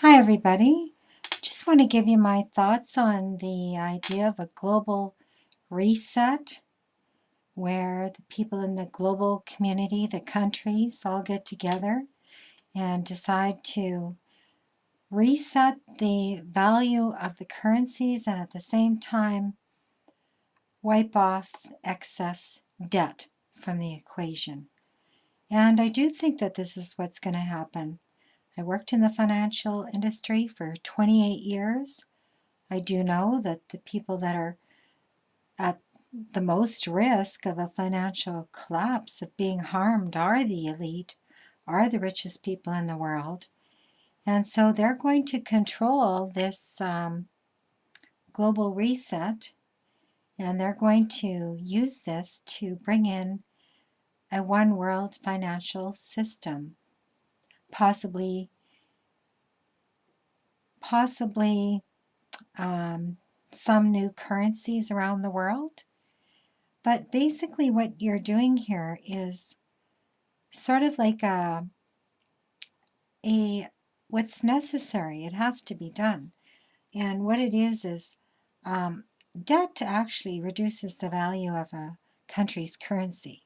Hi everybody, just want to give you my thoughts on the idea of a global reset where the people in the global community, the countries, all get together and decide to reset the value of the currencies and at the same time wipe off excess debt from the equation. And I do think that this is what's going to happen. I worked in the financial industry for 28 years. I do know that the people that are at the most risk of a financial collapse, of being harmed, are the elite, are the richest people in the world. And so they're going to control this global reset, and they're going to use this to bring in a one world financial system, possibly some new currencies around the world. But basically what you're doing here is sort of like a what's necessary. It has to be done. And what it is debt actually reduces the value of a country's currency.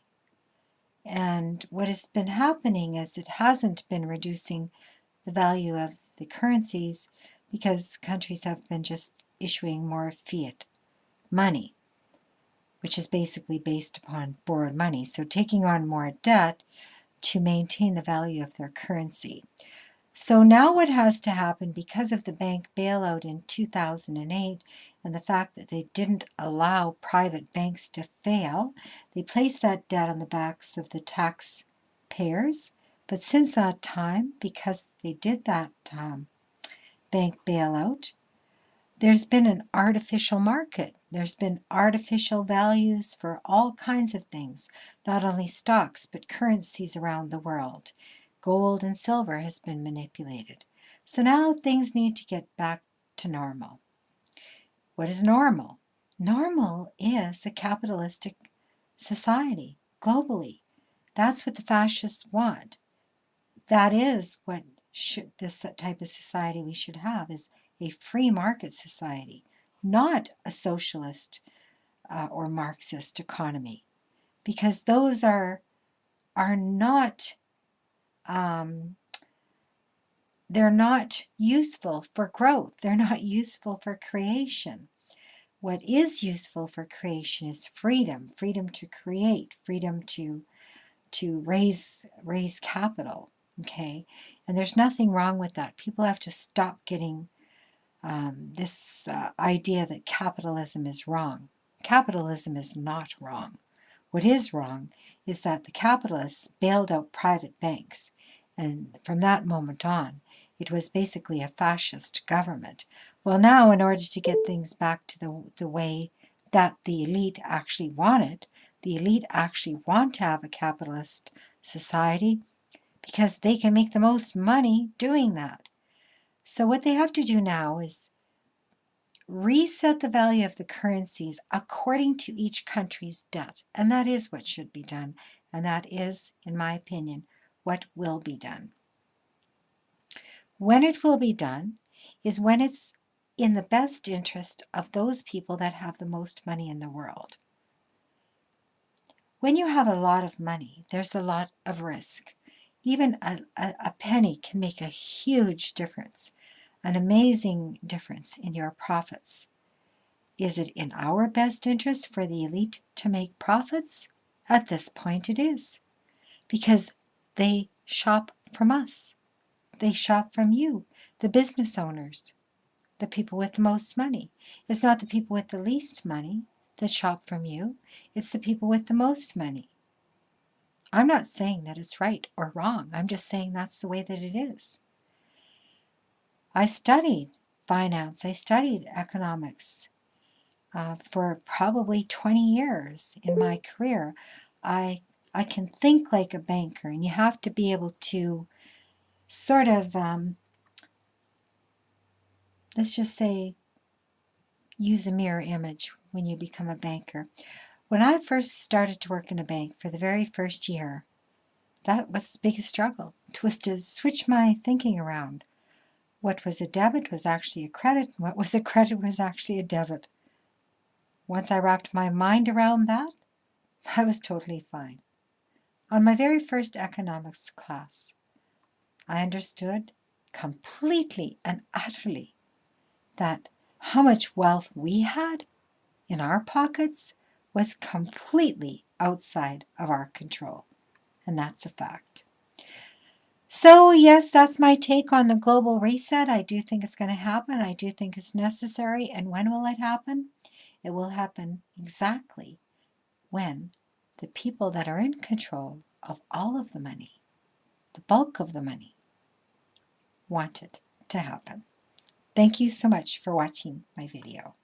And what has been happening is it hasn't been reducing the value of the currencies because countries have been just issuing more fiat money, which is basically based upon borrowed money. So taking on more debt to maintain the value of their currency. So now what has to happen, because of the bank bailout in 2008 and the fact that they didn't allow private banks to fail, they placed that debt on the backs of the taxpayers. But since that time, because they did that bank bailout, there's been an artificial market. There's been artificial values for all kinds of things, not only stocks, but currencies around the world. Gold and silver has been manipulated. So now things need to get back to normal. What is normal? Normal is a capitalistic society globally. That's what the fascists want. That is what this type of society we should have, is a free market society, not a socialist or Marxist economy, because those are not they're not useful for growth. They're not useful for creation. What is useful for creation is freedom to create, freedom to raise capital. Okay, and there's nothing wrong with that. People have to stop getting this idea that capitalism is wrong. Capitalism is not wrong. What is wrong is that the capitalists bailed out private banks, and from that moment on, it was basically a fascist government. Well, now, in order to get things back to the way that the elite actually want it, the elite actually want to have a capitalist society because they can make the most money doing that. So what they have to do now is reset the value of the currencies according to each country's debt. And that is what should be done. And that is, in my opinion, what will be done. When it will be done is when it's in the best interest of those people that have the most money in the world. When you have a lot of money, there's a lot of risk. Even a penny can make a huge difference, an amazing difference in your profits. Is it in our best interest for the elite to make profits? At this point it is, because they shop from us. They shop from you, the business owners, the people with the most money. It's not the people with the least money that shop from you. It's the people with the most money. I'm not saying that it's right or wrong. I'm just saying that's the way that it is. I studied finance. I studied economics for probably 20 years in my career. I can think like a banker, and you have to be able to sort of, let's just say, use a mirror image when you become a banker. When I first started to work in a bank for the very first year, that was the biggest struggle, was to switch my thinking around. what was a debit was actually a credit, and what was a credit was actually a debit. Once I wrapped my mind around that, I was totally fine. On my very first economics class, I understood completely and utterly that how much wealth we had in our pockets was completely outside of our control. And that's a fact. So yes, that's my take on the global reset. I do think it's going to happen. I do think it's necessary. And when will it happen? It will happen exactly when the people that are in control of all of the money, the bulk of the money, want it to happen. Thank you so much for watching my video.